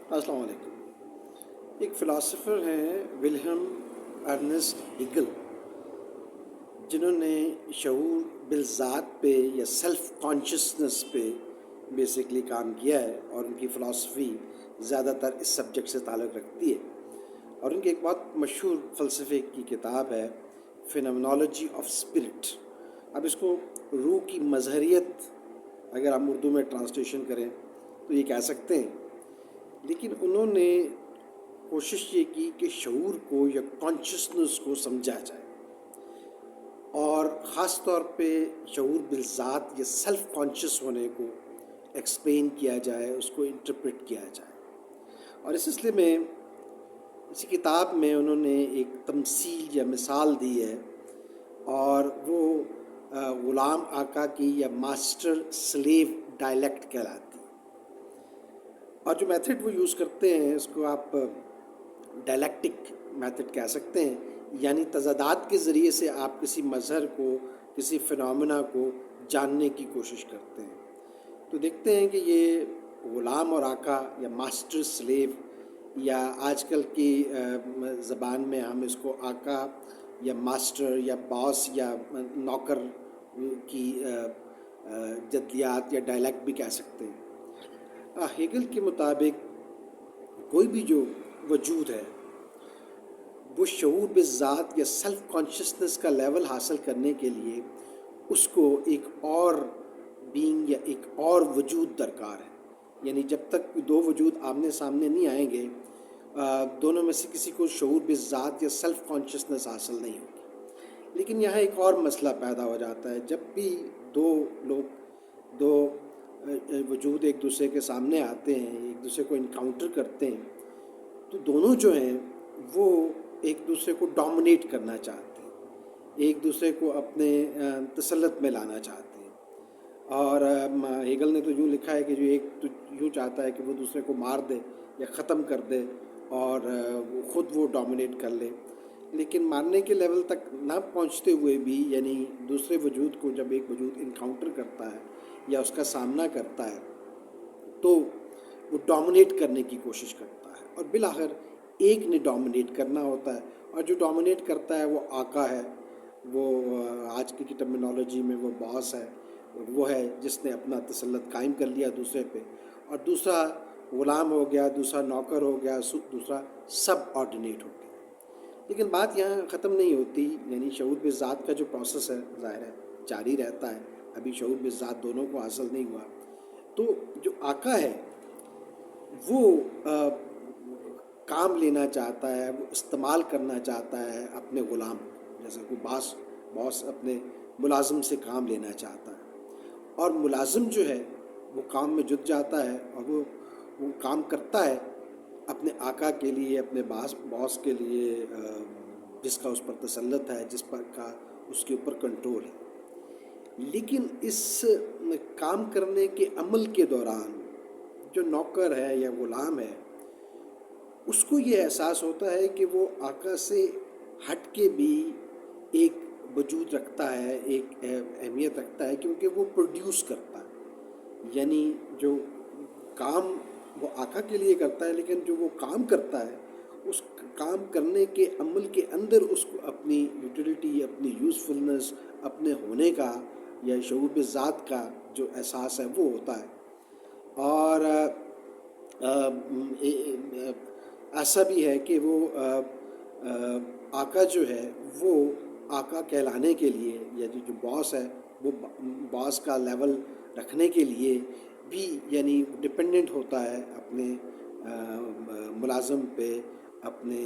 السلام علیکم۔ ایک فلاسفر ہیں ولہم ارنسٹ ہیگل، جنہوں نے شعور بالذات پہ یا سیلف کانشسنس پہ بیسکلی کام کیا ہے، اور ان کی فلاسفی زیادہ تر اس سبجیکٹ سے تعلق رکھتی ہے، اور ان کی ایک بہت مشہور فلسفے کی کتاب ہے فینومنالوجی آف اسپرٹ۔ اب اس کو روح کی مظہریت اگر ہم اردو میں ٹرانسلیشن کریں تو یہ کہہ سکتے ہیں، لیکن انہوں نے کوشش یہ کی کہ شعور کو یا کانشسنس کو سمجھا جائے، اور خاص طور پہ شعور بالذات یا سیلف کانشس ہونے کو ایکسپلین کیا جائے، اس کو انٹرپریٹ کیا جائے۔ اور اس سلسلے میں اسی کتاب میں انہوں نے ایک تمثیل یا مثال دی ہے، اور وہ غلام آقا کی یا ماسٹر سلیو ڈائلیکٹ کہلاتی ہے۔ اور جو میتھڈ وہ یوز کرتے ہیں اس کو آپ ڈائلیکٹک میتھڈ کہہ سکتے ہیں، یعنی تضادات کے ذریعے سے آپ کسی مظہر کو، کسی فنومنا کو جاننے کی کوشش کرتے ہیں۔ تو دیکھتے ہیں کہ یہ غلام اور آقا یا ماسٹر سلیو، یا آج کل کی زبان میں ہم اس کو آقا یا ماسٹر یا باس یا نوکر کی جدلیات یا ڈائلیکٹ بھی کہہ سکتے ہیں۔ ہیگل کے مطابق کوئی بھی جو وجود ہے وہ شعور بالذات یا سیلف کانشسنس کا لیول حاصل کرنے کے لیے اس کو ایک اور بینگ یا ایک اور وجود درکار ہے، یعنی جب تک دو وجود آمنے سامنے نہیں آئیں گے، دونوں میں سے کسی کو شعور بالذات یا سیلف کانشسنس حاصل نہیں ہوگی۔ لیکن یہاں ایک اور مسئلہ پیدا ہو جاتا ہے، جب بھی دو وجود ایک دوسرے کے سامنے آتے ہیں، ایک دوسرے کو انکاؤنٹر کرتے ہیں، تو دونوں جو ہیں وہ ایک دوسرے کو ڈومینیٹ کرنا چاہتے ہیں، ایک دوسرے کو اپنے تسلط میں لانا چاہتے ہیں۔ اور ہیگل نے تو یوں لکھا ہے کہ جو ایک تو یوں چاہتا ہے کہ وہ دوسرے کو مار دے یا ختم کر دے، اور خود وہ ڈومینیٹ کر لے، لیکن مارنے کے لیول تک نہ پہنچتے ہوئے بھی، یعنی دوسرے وجود کو جب ایک وجود انکاؤنٹر کرتا ہے یا اس کا سامنا کرتا ہے تو وہ ڈومینیٹ کرنے کی کوشش کرتا ہے، اور بالآخر ایک نے ڈومینیٹ کرنا ہوتا ہے، اور جو ڈومینیٹ کرتا ہے وہ آقا ہے، وہ آج کی ٹرمینالوجی میں وہ باس ہے، وہ ہے جس نے اپنا تسلط قائم کر لیا دوسرے پہ، اور دوسرا غلام ہو گیا، دوسرا نوکر ہو گیا، دوسرا سب آرڈینیٹ ہو گیا۔ لیکن بات یہاں ختم نہیں ہوتی، یعنی شعور بالذات کا جو پروسیس ہے ظاہر ہے جاری رہتا ہے، ابھی شعور بالذات دونوں کو حاصل نہیں ہوا۔ تو جو آقا ہے وہ کام لینا چاہتا ہے، وہ استعمال کرنا چاہتا ہے اپنے غلام کو، جیسے کوئی باس اپنے ملازم سے کام لینا چاہتا ہے، اور ملازم جو ہے وہ کام میں جت جاتا ہے، اور وہ کام کرتا ہے اپنے آقا کے لیے، اپنے باس کے لیے، جس کا اس پر تسلط ہے، جس پر کا اس کے اوپر کنٹرول ہے۔ لیکن اس کام کرنے کے عمل کے دوران جو نوکر ہے یا غلام ہے، اس کو یہ احساس ہوتا ہے کہ وہ آقا سے ہٹ کے بھی ایک وجود رکھتا ہے، ایک اہمیت رکھتا ہے، کیونکہ وہ پروڈیوس کرتا ہے، یعنی جو کام وہ آقا کے لیے کرتا ہے، لیکن جو وہ کام کرتا ہے اس کام کرنے کے عمل کے اندر اس کو اپنی یوٹیلیٹی، اپنی یوزفلنس، اپنے ہونے کا یا شعور بالذات کا جو احساس ہے وہ ہوتا ہے۔ اور ایسا بھی ہے کہ وہ آقا جو ہے وہ آقا کہلانے کے لیے، یا جو باس ہے وہ باس کا لیول رکھنے کے لیے بھی یعنی ڈپینڈنٹ ہوتا ہے اپنے ملازم پہ، اپنے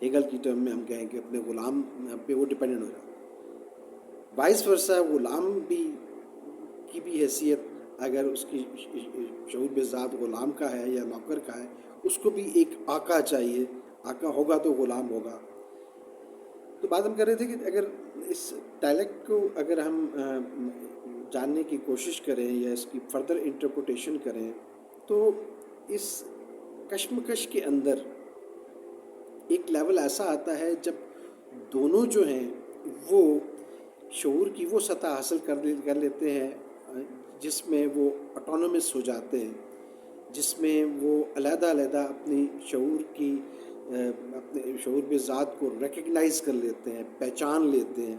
ہیگل کی ٹرم میں ہم کہیں کہ اپنے غلام پہ وہ ڈپینڈنٹ ہو جاتا ہے۔ وائس ورثہ غلام کی بھی حیثیت، اگر اس کی شعور بالذات غلام کا ہے یا نوکر کا ہے، اس کو بھی ایک آقا چاہیے، آقا ہوگا تو غلام ہوگا۔ تو بات ہم کر رہے تھے کہ اگر اس ڈائلیکٹ کو اگر ہم جاننے کی کوشش کریں یا اس کی فردر انٹرپریٹیشن کریں، تو اس کشمکش کے اندر ایک لیول ایسا آتا ہے جب دونوں جو ہیں وہ شعور کی وہ سطح حاصل کر لیتے ہیں جس میں وہ آٹونومس ہو جاتے ہیں، جس میں وہ علیحدہ علیحدہ اپنی اپنے شعور بذات کو ریکگنائز کر لیتے ہیں، پہچان لیتے ہیں،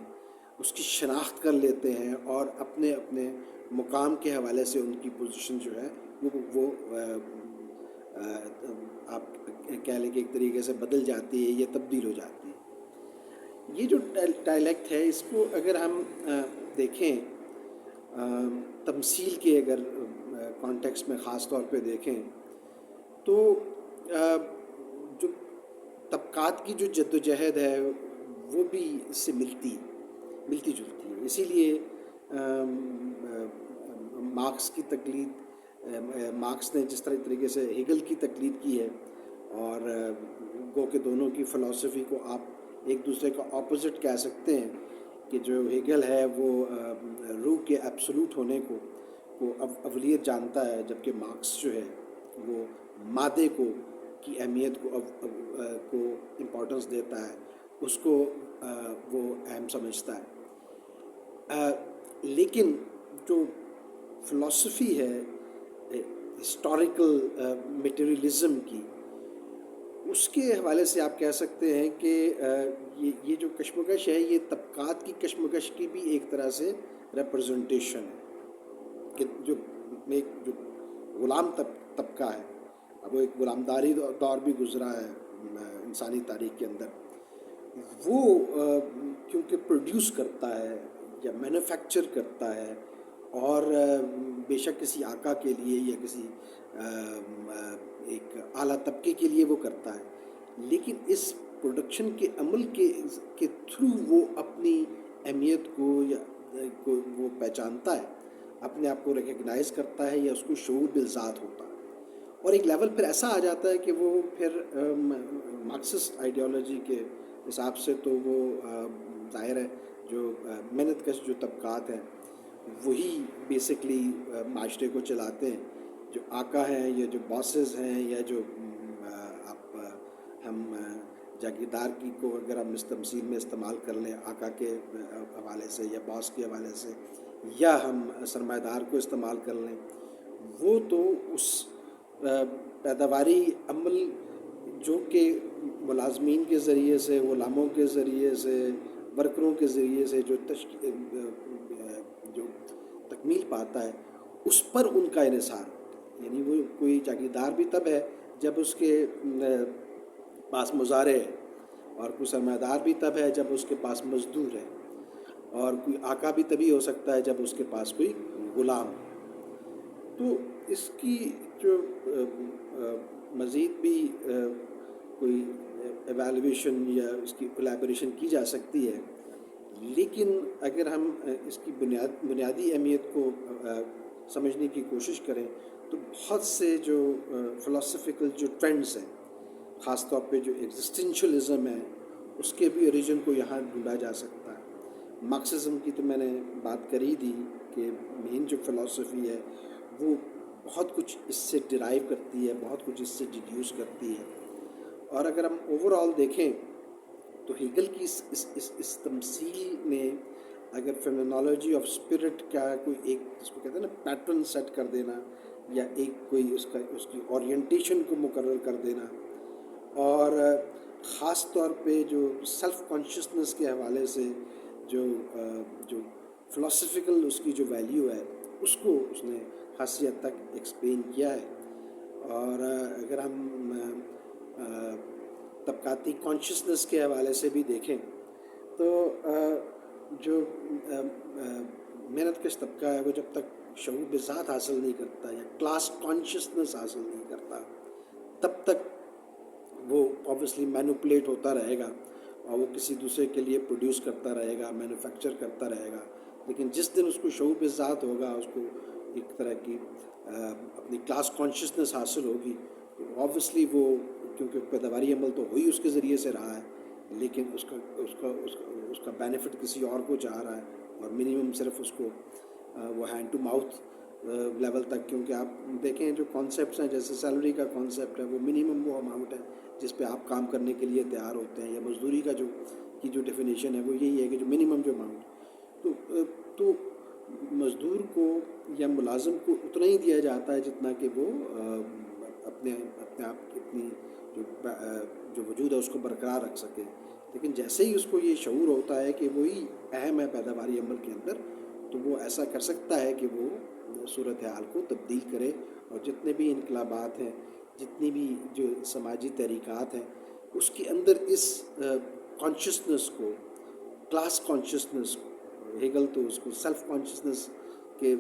اس کی شناخت کر لیتے ہیں، اور اپنے اپنے مقام کے حوالے سے ان کی پوزیشن جو ہے وہ آپ کہہ لیں کہ ایک طریقے سے بدل جاتی ہے یا تبدیل ہو جاتی ہے۔ یہ جو ڈائلیکٹ ہے، اس کو اگر ہم دیکھیں تمثیل کے اگر کانٹیکس میں خاص طور پہ دیکھیں تو جو طبقات کی جو جد و جہد ہے وہ بھی اس سے ملتی جلتی ہے۔ اسی لیے مارکس کی تقلید، مارکس نے جس طریقے سے ہیگل کی تقلید کی ہے، اور گو کہ دونوں کی فلسفی کو آپ ایک دوسرے کا اپوزٹ کہہ سکتے ہیں، کہ جو ہیگل ہے وہ روح کے ایبسولوٹ ہونے کو اولیت جانتا ہے، جبکہ مارکس جو ہے وہ مادے کی اہمیت کو امپورٹنس دیتا ہے، اس کو وہ اہم سمجھتا ہے۔ لیکن جو فلسفی ہے ہسٹوریکل میٹیریلزم کی، اس کے حوالے سے آپ کہہ سکتے ہیں کہ یہ جو کشمکش ہے یہ طبقات کی کشمکش کی بھی ایک طرح سے ریپرزنٹیشن ہے، کہ جو غلام طبقہ ہے، اب وہ ایک غلامداری دور بھی گزرا ہے انسانی تاریخ کے اندر، وہ کیونکہ پروڈیوس کرتا ہے یا مینوفیکچر کرتا ہے، اور بے شک کسی آقا کے لیے یا کسی ایک اعلیٰ طبقے کے لیے وہ کرتا ہے، لیکن اس پروڈکشن کے عمل کے تھرو وہ اپنی اہمیت کو وہ پہچانتا ہے، اپنے آپ کو ریکگنائز کرتا ہے، یا اس کو شعور بالذات ہوتا ہے، اور ایک لیول پھر ایسا آ جاتا ہے کہ وہ پھر مارکسسٹ آئیڈیالوجی کے حساب سے تو وہ ظاہر ہے جو محنت کش جو طبقات ہیں وہی بیسکلی معاشرے کو چلاتے ہیں، جو آقا ہیں یا جو باسز ہیں یا جو ہم جاگیردار کی کو اگر ہم اس تمثیل میں استعمال کر لیں آقا کے حوالے سے یا باس کے حوالے سے، یا ہم سرمایہ دار کو استعمال کر لیں، وہ تو اس پیداواری عمل جو کہ ملازمین کے ذریعے سے، غلاموں کے ذریعے سے، ورکروں کے ذریعے سے جو تکمیل پاتا ہے، اس پر ان کا انحصار ہوتا ہے۔ یعنی وہ کوئی جاگیردار بھی تب ہے جب اس کے پاس مزارع ہے، اور کوئی سرمایہ دار بھی تب ہے جب اس کے پاس مزدور ہے، اور کوئی آقا بھی تبھی ہو سکتا ہے جب اس کے پاس کوئی غلام ہو۔ تو اس کی جو مزید بھی کوئی ایویلویشن یا اس کی کولیبریشن کی جا سکتی ہے، لیکن اگر ہم اس کی بنیادی اہمیت کو سمجھنے کی کوشش کریں تو بہت سے جو فلسفیکل جو ٹرینڈز ہیں، خاص طور پہ جو ایگزسٹینشلزم ہے، اس کے بھی اوریجن کو یہاں ڈھونڈا جا سکتا ہے۔ مارکسزم کی تو میں نے بات کر ہی دی کہ مین جو فلسفی ہے وہ بہت کچھ اس سے ڈرائیو کرتی ہے، بہت کچھ اس سے ڈیڈیوس کرتی ہے، اور اگر ہم اوور آل دیکھیں تو ہیگل کی اس تمثیل میں اگر فینومینالوجی آف اسپرٹ کا کوئی ایک جس کو کہتے ہیں نا پیٹرن سیٹ کر دینا، یا ایک کوئی اس کی اورینٹیشن کو مقرر کر دینا، اور خاص طور پہ جو سیلف کانشیسنس کے حوالے سے جو فلسفیکل اس کی جو ویلیو ہے اس کو اس نے خاصی حد تک ایکسپلین کیا ہے۔ اور اگر ہم طبقاتی کانشیسنس کے حوالے سے بھی دیکھیں تو جو محنت کش طبقہ ہے وہ جب تک شعور بذات حاصل نہیں کرتا یا کلاس کانشیسنس حاصل نہیں کرتا تب تک وہ اوبویسلی مینوپولیٹ ہوتا رہے گا، اور وہ کسی دوسرے کے لیے پروڈیوس کرتا رہے گا، مینوفیکچر کرتا رہے گا۔ لیکن جس دن اس کو شعور بذات ہوگا، اس کو ایک طرح کی اپنی کلاس کانشیسنس حاصل ہوگی، تو اوبویسلی وہ کیونکہ پیداواری عمل تو وہی اس کے ذریعے سے رہا ہے، لیکن اس کا بینیفٹ کسی اور کو چاہ رہا ہے، اور منیمم صرف اس کو وہ ہینڈ ٹو ماؤتھ لیول تک، کیونکہ آپ دیکھیں جو کانسیپٹس ہیں جیسے سیلری کا کانسیپٹ ہے وہ منیمم وہ اماؤنٹ ہے جس پہ آپ کام کرنے کے لیے تیار ہوتے ہیں، یا مزدوری کا جو ڈیفینیشن ہے وہ یہی ہے کہ جو منیمم جو اماؤنٹ، تو مزدور کو یا ملازم کو اتنا ہی دیا جاتا ہے جتنا کہ وہ اپنے اپنے آپ کی اپنی جو وجود ہے اس کو برقرار رکھ سکے. لیکن جیسے ہی اس کو یہ شعور ہوتا ہے کہ وہی اہم ہے پیداواری عمل کے اندر، تو وہ ایسا کر سکتا ہے کہ وہ صورتحال کو تبدیل کرے، اور جتنے بھی انقلابات ہیں، جتنی بھی جو سماجی تحریکات ہیں، اس کے اندر اس کانشسنس کو، کلاس کانشسنس کو، ہیگل تو اس کو سیلف کانشسنس کی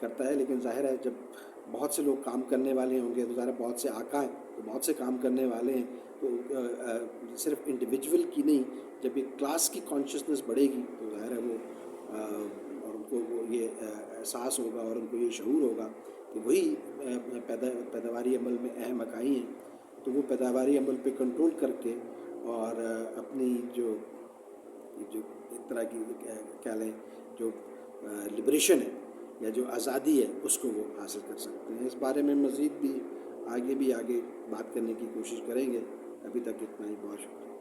کرتا ہے، لیکن ظاہر ہے جب بہت سے لوگ کام کرنے والے ہوں گے تو ظاہر بہت سے آقا ہیں، تو بہت سے کام کرنے والے ہیں، تو صرف انڈیویجول کی نہیں، جب یہ کلاس کی کانشسنس بڑھے گی تو ظاہر ہے وہ اور ان کو وہ یہ احساس ہوگا اور ان کو یہ شعور ہوگا کہ وہی پیداواری عمل میں اہم اکائی ہیں، تو وہ پیداواری عمل پہ کنٹرول کر کے اور اپنی جو ایک طرح کی کیا لیں جو لبریشن ہے یا جو آزادی ہے اس کو وہ حاصل کر سکتے ہیں. اس بارے میں مزید بھی آگے بات کرنے کی کوشش کریں گے. ابھی تک اتنا ہی. بہت شکریہ.